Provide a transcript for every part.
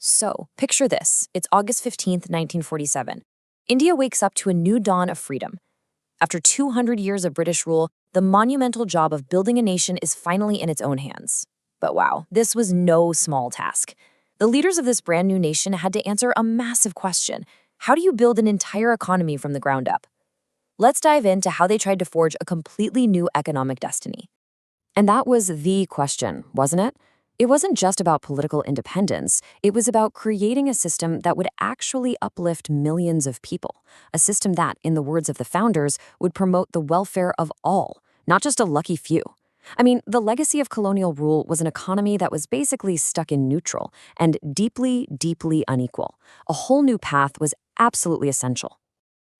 So, picture this. It's August 15th, 1947. India wakes up to a new dawn of freedom. After 200 years of British rule, the monumental job of building a nation is finally in its own hands. But wow, this was no small task. The leaders of this brand new nation had to answer a massive question. How do you build an entire economy from the ground up? Let's dive into how they tried to forge a completely new economic destiny. And that was the question, wasn't it? It wasn't just about political independence. It was about creating a system that would actually uplift millions of people. A system that, in the words of the founders, would promote the welfare of all, not just a lucky few. I mean, the legacy of colonial rule was an economy that was basically stuck in neutral and deeply, deeply unequal. A whole new path was absolutely essential.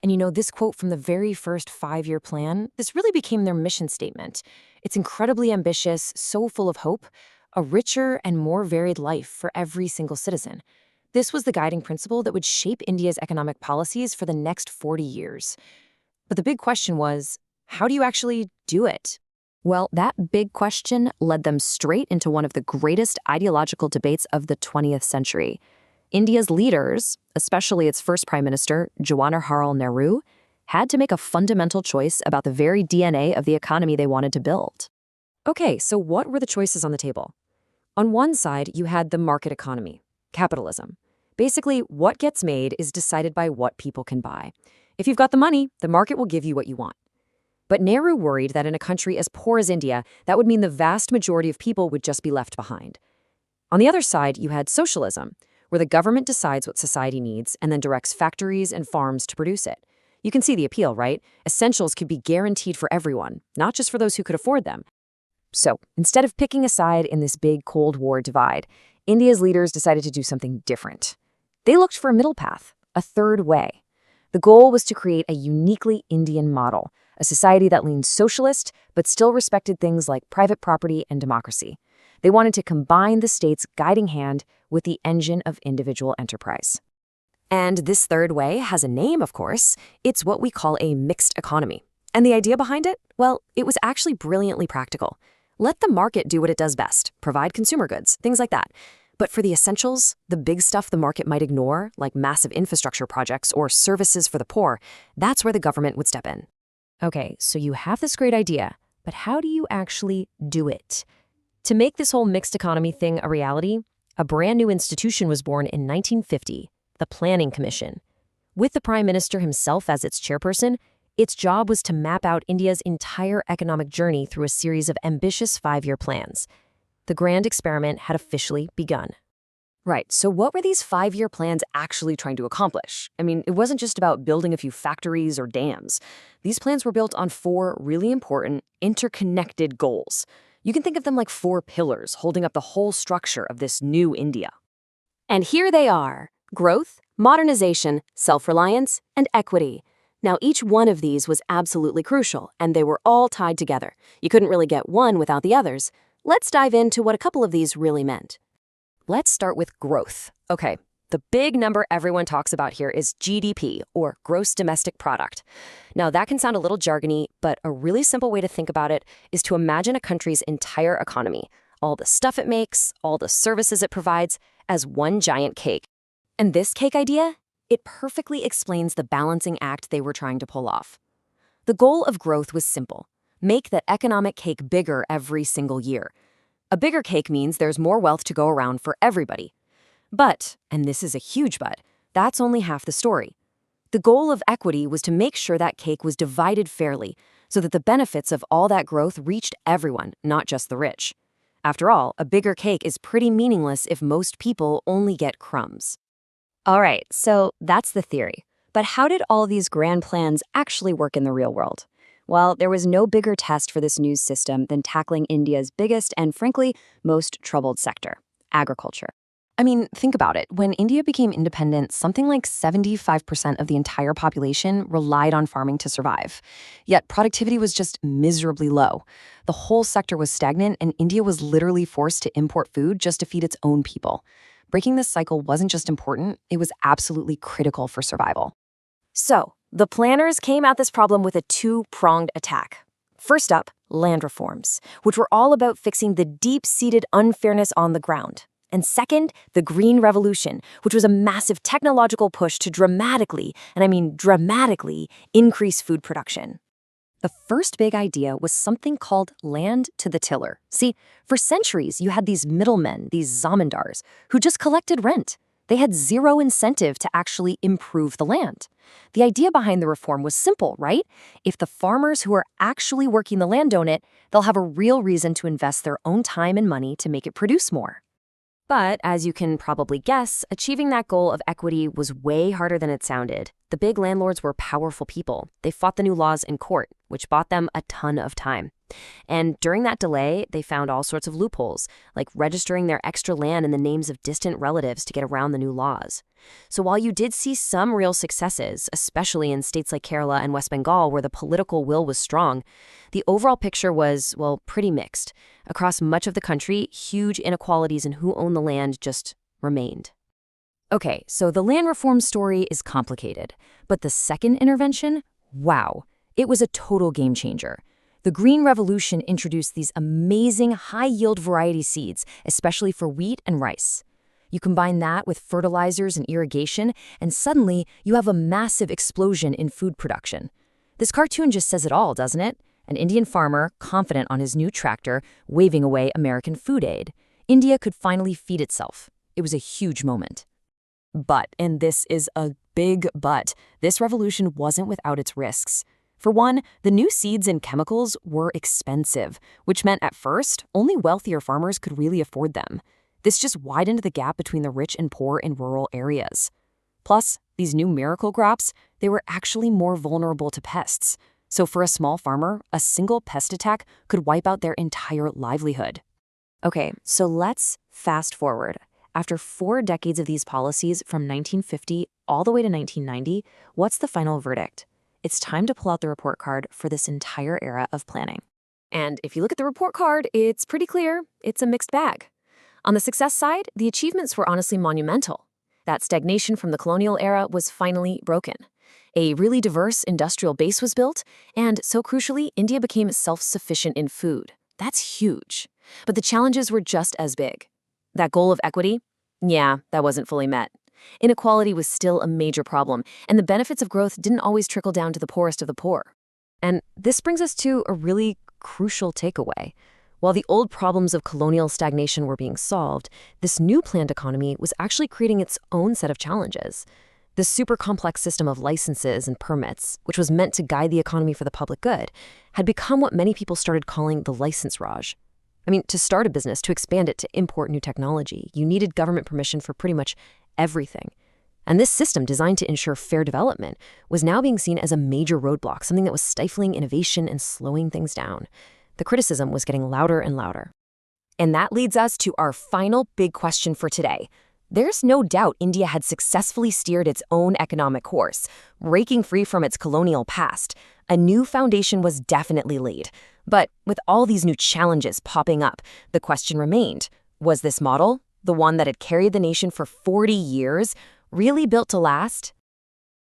And this quote from the very first five-year plan, this really became their mission statement. It's incredibly ambitious, so full of hope, a richer and more varied life for every single citizen. This was the guiding principle that would shape India's economic policies for the next 40 years. But the big question was, how do you actually do it? Well, that big question led them straight into one of the greatest ideological debates of the 20th century. India's leaders, especially its first prime minister, Jawaharlal Nehru, had to make a fundamental choice about the very DNA of the economy they wanted to build. Okay, so what were the choices on the table? On one side, you had the market economy, capitalism. Basically, what gets made is decided by what people can buy. If you've got the money, the market will give you what you want. But Nehru worried that in a country as poor as India, that would mean the vast majority of people would just be left behind. On the other side, you had socialism, where the government decides what society needs and then directs factories and farms to produce it. You can see the appeal, right? Essentials could be guaranteed for everyone, not just for those who could afford them. So, instead of picking a side in this big Cold War divide, India's leaders decided to do something different. They looked for a middle path, a third way. The goal was to create a uniquely Indian model, a society that leaned socialist but still respected things like private property and democracy. They wanted to combine the state's guiding hand with the engine of individual enterprise. And this third way has a name, of course. It's what we call a mixed economy. And the idea behind it? Well, it was actually brilliantly practical. Let the market do what it does best, provide consumer goods, things like that. But for the essentials, the big stuff the market might ignore, like massive infrastructure projects or services for the poor, that's where the government would step in. Okay, so you have this great idea, but how do you actually do it? To make this whole mixed economy thing a reality, a brand new institution was born in 1950, the Planning Commission. With the Prime Minister himself as its chairperson, its job was to map out India's entire economic journey through a series of ambitious five-year plans. The grand experiment had officially begun. Right, so what were these five-year plans actually trying to accomplish? I mean, it wasn't just about building a few factories or dams. These plans were built on four really important, interconnected goals. You can think of them like four pillars holding up the whole structure of this new India. And here they are: growth, modernization, self-reliance, and equity. Now, each one of these was absolutely crucial, and they were all tied together. You couldn't really get one without the others. Let's dive into what a couple of these really meant. Let's start with growth. Okay, the big number everyone talks about here is GDP, or gross domestic product. Now, that can sound a little jargony, but a really simple way to think about it is to imagine a country's entire economy, all the stuff it makes, all the services it provides, as one giant cake. And this cake idea? It perfectly explains the balancing act they were trying to pull off. The goal of growth was simple: make the economic cake bigger every single year. A bigger cake means there's more wealth to go around for everybody. But, and this is a huge but, that's only half the story. The goal of equity was to make sure that cake was divided fairly, so that the benefits of all that growth reached everyone, not just the rich. After all, a bigger cake is pretty meaningless if most people only get crumbs. All right, so that's the theory. But how did all these grand plans actually work in the real world? Well, there was no bigger test for this new system than tackling India's biggest and, frankly, most troubled sector: agriculture. I mean, think about it. When India became independent, something like 75% of the entire population relied on farming to survive. Yet productivity was just miserably low. The whole sector was stagnant, and India was literally forced to import food just to feed its own people. Breaking this cycle wasn't just important, it was absolutely critical for survival. So, the planners came at this problem with a two-pronged attack. First up, land reforms, which were all about fixing the deep-seated unfairness on the ground. And second, the Green Revolution, which was a massive technological push to dramatically, and I mean dramatically, increase food production. The first big idea was something called land to the tiller. See, for centuries, you had these middlemen, these zamindars, who just collected rent. They had zero incentive to actually improve the land. The idea behind the reform was simple, right? If the farmers who are actually working the land own it, they'll have a real reason to invest their own time and money to make it produce more. But, as you can probably guess, achieving that goal of equity was way harder than it sounded. The big landlords were powerful people. They fought the new laws in court, which bought them a ton of time. And during that delay, they found all sorts of loopholes, like registering their extra land in the names of distant relatives to get around the new laws. So while you did see some real successes, especially in states like Kerala and West Bengal where the political will was strong, the overall picture was, well, pretty mixed. Across much of the country, huge inequalities in who owned the land just remained. Okay, so the land reform story is complicated, but the second intervention, wow, it was a total game changer. The Green Revolution introduced these amazing high-yield variety seeds, especially for wheat and rice. You combine that with fertilizers and irrigation, and suddenly you have a massive explosion in food production. This cartoon just says it all, doesn't it? An Indian farmer, confident on his new tractor, waving away American food aid. India could finally feed itself. It was a huge moment. But, and this is a big but, this revolution wasn't without its risks. For one, the new seeds and chemicals were expensive, which meant at first, only wealthier farmers could really afford them. This just widened the gap between the rich and poor in rural areas. Plus, these new miracle crops, they were actually more vulnerable to pests. So for a small farmer, a single pest attack could wipe out their entire livelihood. Okay, so let's fast forward. After 4 decades of these policies from 1950 all the way to 1990, what's the final verdict? It's time to pull out the report card for this entire era of planning. And if you look at the report card, it's pretty clear it's a mixed bag. On the success side, the achievements were honestly monumental. That stagnation from the colonial era was finally broken. A really diverse industrial base was built, and so crucially, India became self-sufficient in food. That's huge. But the challenges were just as big. That goal of equity? Yeah, that wasn't fully met. Inequality was still a major problem, and the benefits of growth didn't always trickle down to the poorest of the poor. And this brings us to a really crucial takeaway. While the old problems of colonial stagnation were being solved, this new planned economy was actually creating its own set of challenges. The super complex system of licenses and permits, which was meant to guide the economy for the public good, had become what many people started calling the license raj. I mean, to start a business, to expand it, to import new technology, you needed government permission for pretty much everything. And this system, designed to ensure fair development, was now being seen as a major roadblock, something that was stifling innovation and slowing things down. The criticism was getting louder and louder. And that leads us to our final big question for today. There's no doubt India had successfully steered its own economic course, breaking free from its colonial past. A new foundation was definitely laid. But with all these new challenges popping up, the question remained, was this model, the one that had carried the nation for 40 years, really built to last?